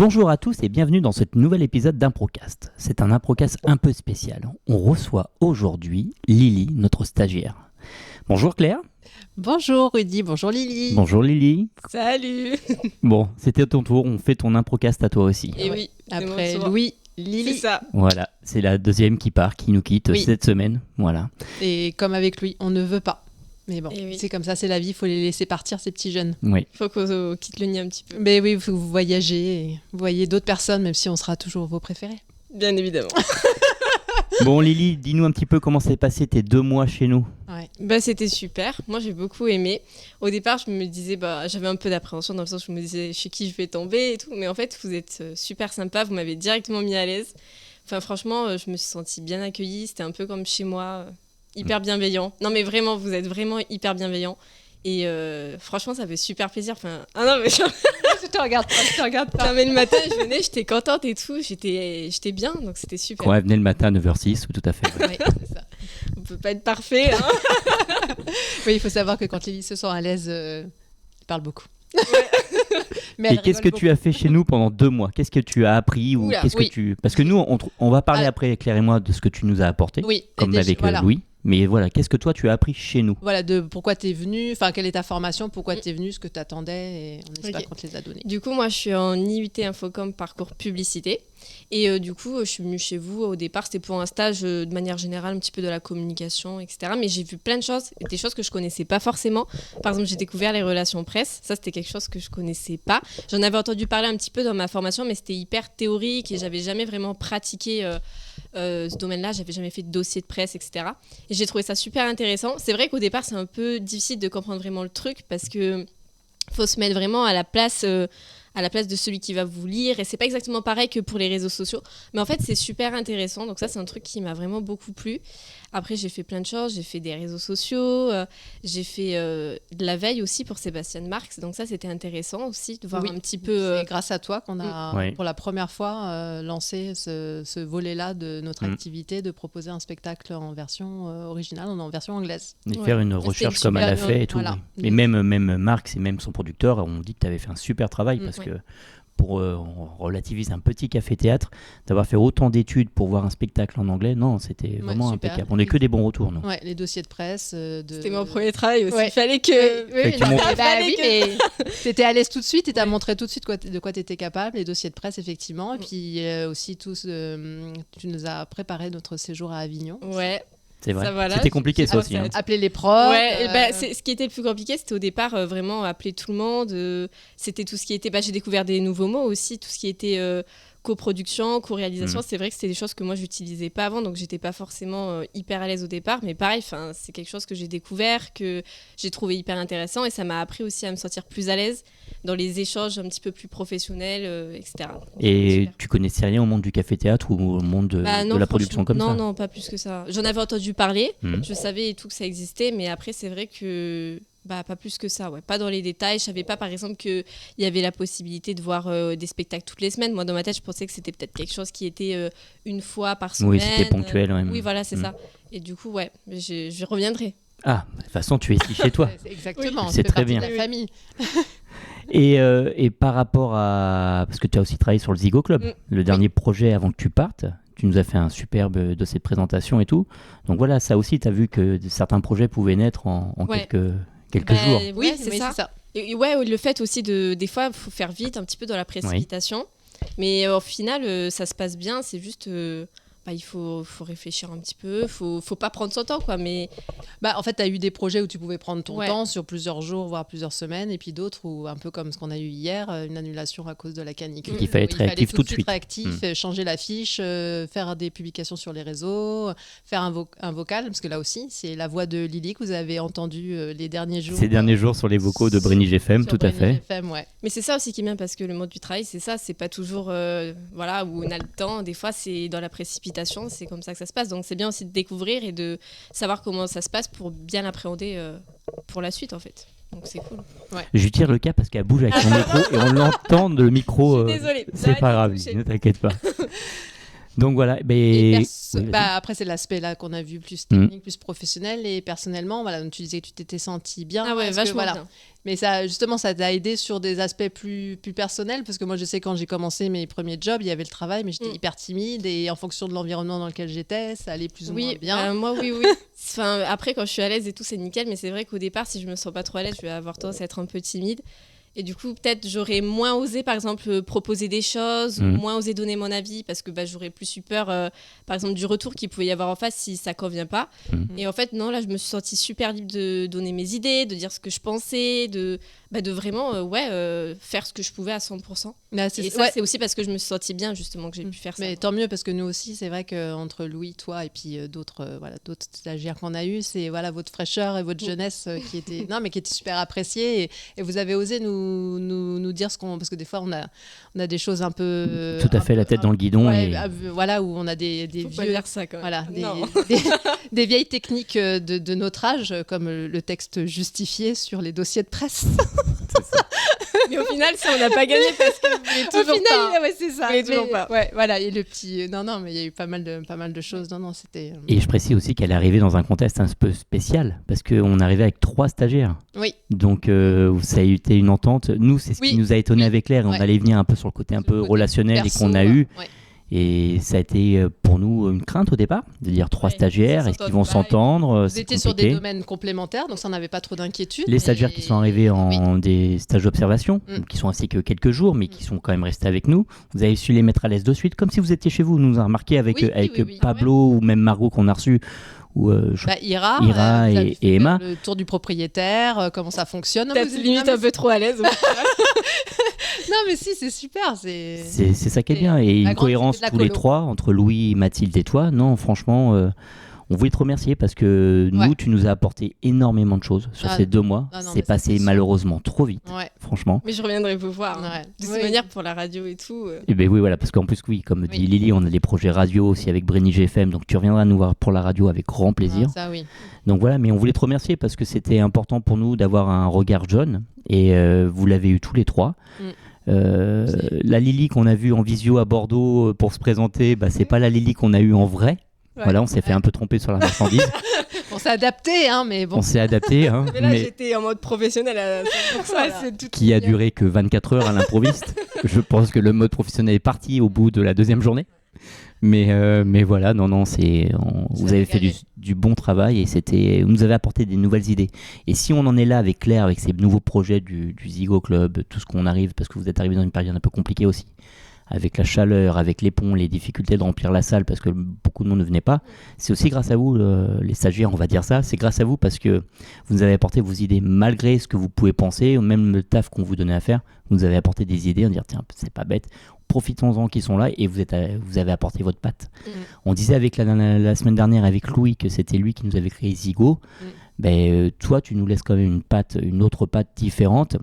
Bonjour à tous et bienvenue dans ce nouvel épisode d'Improcast. C'est un Improcast un peu spécial. On reçoit aujourd'hui Lily, notre stagiaire. Bonjour Claire. Bonjour Rudy, bonjour Lily. Bonjour Lily. Salut. Bon, c'était à ton tour, on fait ton Improcast à toi aussi. Et oui, Après Louis, Lily. C'est ça. Voilà, c'est la deuxième qui part, qui nous quitte Oui. cette semaine. Voilà. Et comme avec lui, on ne veut pas. Mais bon, Et oui. c'est comme ça, c'est la vie, il faut les laisser partir, ces petits jeunes. Oui. Faut qu'on quitte le nid un petit peu. Mais oui, vous voyagez, et vous voyez d'autres personnes, même si on sera toujours vos préférés. Bien évidemment. Bon Lily, dis-nous un petit peu comment s'est passé tes 2 mois chez nous. Ouais. Bah, c'était super. Moi, j'ai beaucoup aimé. Au départ, je me disais, j'avais un peu d'appréhension dans le sens où je me disais, chez qui je vais tomber et tout. Mais en fait, vous êtes super sympa. Vous m'avez directement mis à l'aise. Enfin, franchement, je me suis sentie bien accueillie. C'était un peu comme chez moi, hyper bienveillant. Non, mais vraiment, vous êtes vraiment hyper bienveillant. Et franchement, ça fait super plaisir. Enfin, ah non, mais Je te regarde pas. non, mais le matin, je venais, j'étais contente et tout. J'étais bien, donc c'était super. Ouais, venez le matin à 9h06, tout à fait. Ouais. Oui, c'est ça. On peut pas être parfait, hein. Oui, il faut savoir que quand Lily se sent à l'aise, elle parle beaucoup. Mais Et qu'est-ce que tu as fait chez nous pendant 2 mois? Qu'est-ce que tu as appris ou Oula, qu'est-ce oui. que tu... Parce que nous, on va parler Ah. après, Claire et moi, de ce que tu nous as apporté, Oui, et comme déjà, avec voilà. Louis. Mais voilà, qu'est-ce que toi, tu as appris chez nous? Voilà, de pourquoi tu es venu, enfin, quelle est ta formation, pourquoi tu es venu, ce que tu attendais, et on espère Ok. qu'on te les a donnés. Du coup, moi, je suis en IUT Infocom parcours publicité. Et du coup, je suis venue chez vous. Au départ, c'était pour un stage de manière générale, un petit peu de la communication, etc. Mais j'ai vu plein de choses, et des choses que je connaissais pas forcément. Par exemple, j'ai découvert les relations presse. Ça, c'était quelque chose que je connaissais pas. J'en avais entendu parler un petit peu dans ma formation, mais c'était hyper théorique et j'avais jamais vraiment pratiqué ce domaine-là. J'avais jamais fait de dossier de presse, etc. Et j'ai trouvé ça super intéressant. C'est vrai qu'au départ, c'est un peu difficile de comprendre vraiment le truc parce que faut se mettre vraiment à la place de celui qui va vous lire. Et c'est pas exactement pareil que pour les réseaux sociaux. Mais en fait, c'est super intéressant. Donc ça, c'est un truc qui m'a vraiment beaucoup plu. Après, j'ai fait plein de choses. J'ai fait des réseaux sociaux. J'ai fait de la veille aussi pour Sébastien Marx. Donc ça, c'était intéressant aussi de voir Oui, un petit peu... C'est grâce à toi qu'on a, Oui. pour la première fois, lancé ce volet-là de notre activité, de proposer un spectacle en version originale, en version anglaise. Et Ouais. faire une C'était recherche une comme elle a super- fait et tout. voilà. Oui. Et même Marx et même son producteur ont dit que tu avais fait un super travail parce Oui. que pour on relativise un petit café-théâtre, d'avoir fait autant d'études pour voir un spectacle en anglais, non, c'était vraiment super. impeccable. On n'est que des bons retours, non. Ouais, les dossiers de presse. C'était mon premier travail aussi. Ouais. Il fallait que... Fait que tu montres- oui, mais t'étais à l'aise tout de suite et t'as montré tout de suite de quoi t'étais capable, les dossiers de presse effectivement, et puis aussi tu nous as préparé notre séjour à Avignon. Ouais. C'est vrai. Ça, voilà, C'était compliqué ça j'ai- aussi. hein. Appeler les profs. Ouais, ce qui était le plus compliqué, c'était au départ vraiment appeler tout le monde. C'était tout ce qui était. J'ai découvert des nouveaux mots aussi, tout ce qui était coproduction, co-réalisation. C'est vrai que c'était des choses que moi j'utilisais pas avant, donc j'étais pas forcément hyper à l'aise au départ. Mais pareil, c'est quelque chose que j'ai découvert, que j'ai trouvé hyper intéressant, et ça m'a appris aussi à me sentir plus à l'aise dans les échanges un petit peu plus professionnels, etc. Donc, Et super. tu connaissais rien au monde du café-théâtre ou au monde de Non, la production comme non, ça? Non, pas plus que ça. J'en avais entendu parler, Mhm. je savais et tout que ça existait, mais après, c'est vrai que pas plus que ça, ouais. Pas dans les détails. Je savais pas, par exemple, qu'il y avait la possibilité de voir des spectacles toutes les semaines. Moi, dans ma tête, je pensais que c'était peut-être quelque chose qui était une fois par semaine. Oui, c'était ponctuel. Ouais. Oui, voilà, c'est Mhm. ça. Et du coup, ouais, je reviendrai. Ah, de toute façon, tu es ici chez toi. Exactement, Oui. c'est C'est très très bien. bien. De la famille. Et par rapport à... Parce que tu as aussi travaillé sur le Zigo Club, le dernier projet avant que tu partes. Tu nous as fait un superbe dossier de présentation et tout. Donc voilà, ça aussi, tu as vu que certains projets pouvaient naître en Ouais. quelques jours. Oui, c'est ça. Et ouais, le fait aussi des fois, il faut faire vite, un petit peu dans la précipitation. Mais au final, ça se passe bien. C'est juste, il faut réfléchir un petit peu. Faut pas prendre son temps, quoi. Mais En fait, tu as eu des projets où tu pouvais prendre ton Ouais. temps sur plusieurs jours, voire plusieurs semaines, et puis d'autres où, un peu comme ce qu'on a eu hier, une annulation à cause de la canicule. Il fallait être Il fallait réactif tout de suite. réactif, changer l'affiche, faire des publications sur les réseaux, faire un vocal, parce que là aussi, c'est la voix de Lily que vous avez entendue les derniers jours. Ces derniers jours sur les vocaux de Brénige FM, sur tout à Brénige fait. FM, ouais. Mais c'est ça aussi qui est bien, parce que le monde du travail, c'est ça, c'est pas toujours voilà, où on a le temps. Des fois, c'est dans la précipitation, c'est comme ça que ça se passe. Donc c'est bien aussi de découvrir et de savoir comment ça se passe pour bien l'appréhender pour la suite, en fait. Donc c'est cool. Je lui tire le cas parce qu'elle bouge avec son micro et on l'entend le micro. Je suis désolée. C'est pas grave, Touché. ne t'inquiète pas. Donc voilà. Et Oui, après, c'est l'aspect là qu'on a vu plus technique, plus professionnel. Et personnellement, voilà, donc tu disais que tu t'étais senti bien. Ah ouais, Est-ce vachement que, bien. Mais ça, justement, ça t'a aidé sur des aspects plus personnels. Parce que moi, je sais, quand j'ai commencé mes premiers jobs, il y avait le travail, mais j'étais hyper timide. Et en fonction de l'environnement dans lequel j'étais, ça allait plus ou moins bien. Moi, oui. Enfin, après, quand je suis à l'aise et tout, c'est nickel. Mais c'est vrai qu'au départ, si je me sens pas trop à l'aise, je vais avoir tendance à être un peu timide. Et du coup, peut-être j'aurais moins osé, par exemple, proposer des choses, ou moins osé donner mon avis, parce que j'aurais plus eu peur, par exemple, du retour qu'il pouvait y avoir en face si ça convient pas. Et en fait, non, là, je me suis sentie super libre de donner mes idées, de dire ce que je pensais, de vraiment faire ce que je pouvais à 100%. C'est aussi parce que je me suis sentie bien, justement, que j'ai pu faire ça. Mais tant mieux, parce que nous aussi, c'est vrai qu'entre Louis, toi et puis d'autres stagiaires qu'on a eus, c'est votre fraîcheur et votre jeunesse qui était super appréciée. Et vous avez osé nous dire ce qu'on... Parce que des fois, on a des choses un peu... Tout à fait, la tête dans le guidon. Voilà, où on a des Faut vieux... pas dire ça, quand même. Voilà, des vieilles techniques de notre âge, comme le texte justifié sur les dossiers de presse. Mais au final, ça, on n'a pas gagné parce que vous voulez toujours pas. Ouais, c'est ça. Vous voulez toujours pas. Ouais, voilà, et le petit... Non, mais il y a eu pas mal de choses. Non, c'était... Et je précise aussi qu'elle est arrivée dans un contexte un peu spécial, parce qu'on arrivait avec 3 stagiaires. Oui. Donc ça a été une entente. Nous, c'est ce qui nous a étonné avec Claire. On allait venir un peu sur le côté un peu relationnel perso, et qu'on a eu. Ouais. Et ça a été pour nous une crainte au départ, de dire 3 stagiaires, est-ce qu'ils vont s'entendre? Vous étiez sur des domaines complémentaires, donc ça n'avait pas trop d'inquiétude. Les stagiaires qui sont arrivés en des stages d'observation, qui sont restés que quelques jours, mais qui sont quand même restés avec nous, vous avez su les mettre à l'aise de suite, comme si vous étiez chez vous. Nous a remarqué avec Pablo ou même Margot qu'on a reçu. Ou Ira et Emma. Le tour du propriétaire, comment ça fonctionne. Peut-être limite un peu trop à l'aise. Non, mais si, c'est super. C'est ça qui est bien. Et une cohérence tous les 3, entre Louis, Mathilde et toi. Non, franchement, on voulait te remercier parce que nous, tu nous as apporté énormément de choses sur ces 2 mois. C'est passé malheureusement trop vite, franchement. Mais je reviendrai vous voir. De toute manière, pour la radio et tout. Et ben oui, voilà, parce qu'en plus, comme dit Lily, on a des projets radio aussi avec Brenny GFM. Donc tu reviendras nous voir pour la radio avec grand plaisir. Ça, oui. Donc voilà, mais on voulait te remercier parce que c'était important pour nous d'avoir un regard jeune. Et vous l'avez eu tous les 3. La Lily qu'on a vue en visio à Bordeaux pour se présenter, c'est pas la Lily qu'on a eue en vrai. Voilà, on s'est fait un peu tromper sur la marchandise. On s'est adapté, mais bon. On s'est adapté, Mais là, j'étais en mode professionnel à 100%. Qui a duré que 24 heures à l'improviste. Je pense que le mode professionnel est parti au bout de la 2e journée. Mais voilà, vous avez fait du bon travail et vous nous avez apporté des nouvelles idées. Et si on en est là avec Claire, avec ces nouveaux projets du Zigo Club, tout ce qu'on arrive, parce que vous êtes arrivé dans une période un peu compliquée aussi, avec la chaleur, avec les ponts, les difficultés de remplir la salle parce que beaucoup de monde ne venait pas, c'est aussi grâce à vous, les stagiaires, on va dire ça, c'est grâce à vous parce que vous nous avez apporté vos idées malgré ce que vous pouvez penser, ou même le taf qu'on vous donnait à faire, vous nous avez apporté des idées, on dit tiens, c'est pas bête, profitons-en qu'ils sont là et vous avez apporté votre patte. On disait avec la semaine dernière avec Louis que c'était lui qui nous avait créé Zigo. Toi, tu nous laisses quand même une autre patte différente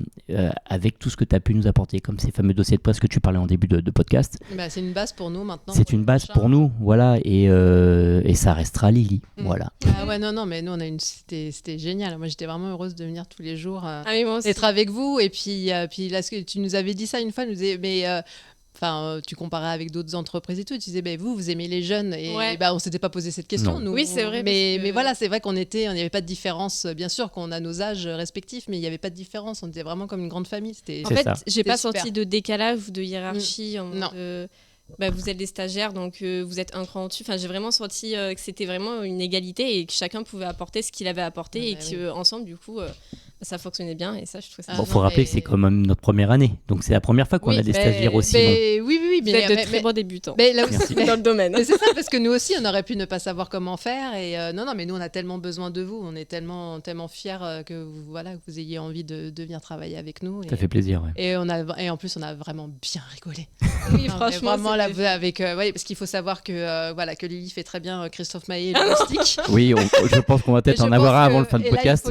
avec tout ce que tu as pu nous apporter, comme ces fameux dossiers de presse que tu parlais en début de podcast. C'est une base pour nous maintenant. C'est une base pour nous, voilà, et ça restera Lily, voilà. Ah ouais, non, mais nous, c'était génial. Moi, j'étais vraiment heureuse de venir tous les jours, moi aussi. d'être avec vous. Et puis là, tu nous avais dit ça une fois, nous disais, mais... tu comparais avec d'autres entreprises et tout, tu disais vous aimez les jeunes et on s'était pas posé cette question nous. Oui, c'est vrai, mais voilà, c'est vrai qu'on n'y avait pas de différence, bien sûr qu'on a nos âges respectifs, mais il n'y avait pas de différence, on était vraiment comme une grande famille. En fait, j'ai pas senti de décalage ou de hiérarchie en mode vous êtes des stagiaires, donc vous êtes un cran au-dessus. Enfin, j'ai vraiment senti que c'était vraiment une égalité et que chacun pouvait apporter ce qu'il avait apporté et qu'ensemble, du coup, ça fonctionnait bien. Et ça, je trouve ça. Bon, faut rappeler que c'est quand même notre première année, donc c'est la première fois qu'on a des stagiaires aussi. Oui, vous êtes de très bons débutants. Mais là aussi, dans le domaine. Mais c'est ça, parce que nous aussi, on aurait pu ne pas savoir comment faire. Et non, mais nous, on a tellement besoin de vous. On est tellement fiers que vous ayez envie de venir travailler avec nous. Ça fait plaisir, ouais. Et en plus, on a vraiment bien rigolé. Oui, franchement, vraiment là, avec parce qu'il faut savoir que Lily fait très bien Christophe Maé et le Stick. Oui, je pense qu'on va peut-être en avoir un avant le fin de podcast.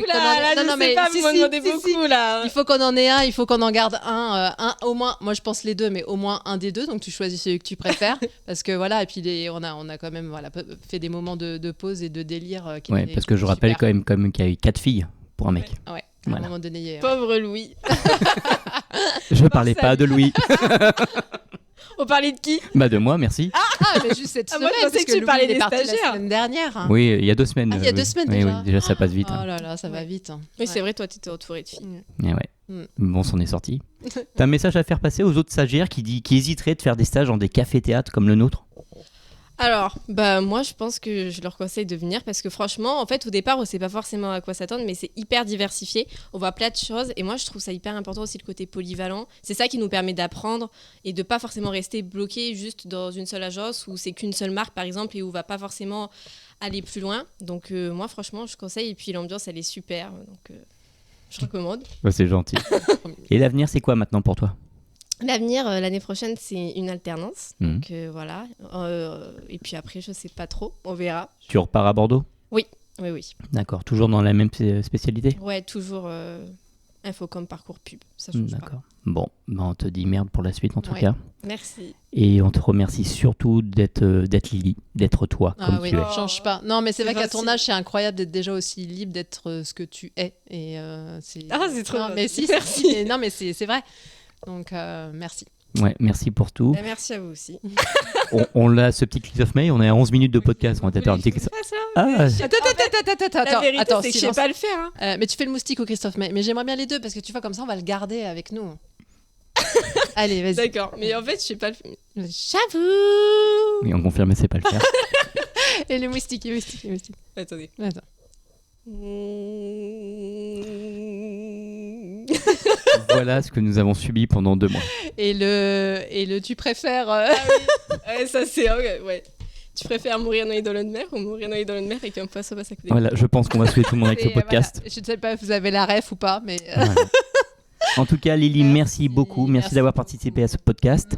Il faut qu'on en ait un, il faut qu'on en garde un au moins. Moi, je pense les 2, mais au moins un des 2. Donc, tu choisis celui que tu préfères, parce que voilà. Et puis on a quand même fait des moments de pause et de délire. Parce que je rappelle quand même qu'il y a eu 4 filles pour un mec. Ouais. À un moment donné. Pauvre Louis. Je parlais pas de Louis. On parlait de qui? Bah de moi, merci. Ah, mais juste cette Ah, semaine, moi, je pensais parce que tu Louis, parlais il est des parti stagiaires. la semaine dernière. Oui, il y a 2 semaines. Ah, il y a oui. 2 semaines Oui, déjà. oui, déjà ça passe vite. Oh hein. là là, ça va vite. Oui, Ouais. c'est vrai, toi, t'étais entourée de filles. Eh ouais. Mm. Bon, c'en est sorti. T'as un message à faire passer aux autres stagiaires qui hésiteraient de faire des stages dans des cafés-théâtres comme le nôtre? Alors, bah moi je pense que je leur conseille de venir parce que franchement, en fait au départ on sait pas forcément à quoi s'attendre, mais c'est hyper diversifié, on voit plein de choses et moi je trouve ça hyper important aussi le côté polyvalent. C'est ça qui nous permet d'apprendre et de pas forcément rester bloqué juste dans une seule agence où c'est qu'une seule marque par exemple et où on va pas forcément aller plus loin. Donc moi franchement je conseille et puis l'ambiance elle est super, donc je recommande. Ouais, c'est gentil. Et l'avenir, c'est quoi maintenant pour toi? L'avenir, l'année prochaine, c'est une alternance. Mhm. Donc voilà. Et puis après, je sais pas trop. On verra. Tu repars à Bordeaux? Oui. D'accord. Toujours dans la même spécialité? Ouais, toujours Infocom parcours pub. Ça change pas. D'accord. Bon, bah, on te dit merde pour la suite en tout Ouais. cas. Merci. Et on te remercie surtout d'être Lily, d'être toi Ah comme oui, tu es. change pas. Non, mais c'est C'est vrai qu'à ton gentil. âge, c'est incroyable d'être déjà aussi libre d'être ce que tu es. Et c'est. Ah, c'est trop Non, mais si, merci. si, mais non, mais c'est vrai. Donc merci. Ouais, merci pour tout. Bah, merci à vous aussi. On l'a, ce petit clip of May, on est à 11 minutes de podcast. On va peut-être faire un petit clip. Ah, La vérité, attends, c'est que je sais silence. pas le faire. Hein. Mais tu fais le moustique au Christophe May. Mais j'aimerais bien les deux parce que tu vois, comme ça, on va le garder avec nous. Allez, vas-y. D'accord. Mais en fait, je sais pas le faire. J'avoue. oui, on confirme, c'est pas le faire. Et les moustiques, les moustiques, les moustiques. Attendez. Attends. Voilà ce que nous avons subi pendant 2 mois. Et le tu préfères. Ouais, ça c'est ouais. Tu préfères mourir noyé dans l'eau de mer ou mourir noyé dans l'eau de mer et qu'un poisson passe à côté? Voilà, je pense qu'on va souhaiter tout le monde avec ce Et, podcast. voilà. Je ne sais pas si vous avez la ref ou pas, mais. Voilà. En tout cas, Lily, merci Merci, beaucoup. Merci merci d'avoir beaucoup. participé à ce podcast.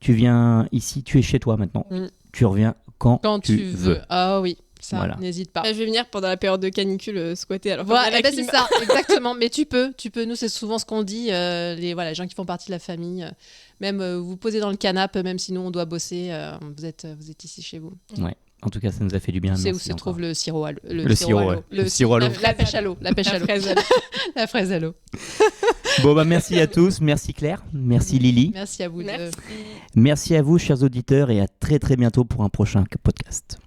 Tu viens ici, tu es chez toi maintenant. Mm. Tu reviens quand tu veux. Ah oui, ça, Voilà. n'hésite pas. Je vais venir pendant la période de canicule squatter. Alors, Voilà, comme eh la ben, c'est clim. ça, exactement. Mais tu peux. Nous, c'est souvent ce qu'on dit. Les gens qui font partie de la famille, même vous posez dans le canapé, même si nous on doit bosser, vous êtes ici chez vous. En tout cas, ça nous a fait du bien. Tu sais où Merci se encore. trouve le sirop à l'eau. Le sirop, ouais. Le sirop à l'eau. La pêche à l'eau. La pêche à La l'eau. fraise à l'eau. La fraise à l'eau. Bon, bah, merci à tous. Merci Claire. Merci Lily. Merci à vous. Merci. Merci à vous, chers auditeurs, et à très très bientôt pour un prochain podcast.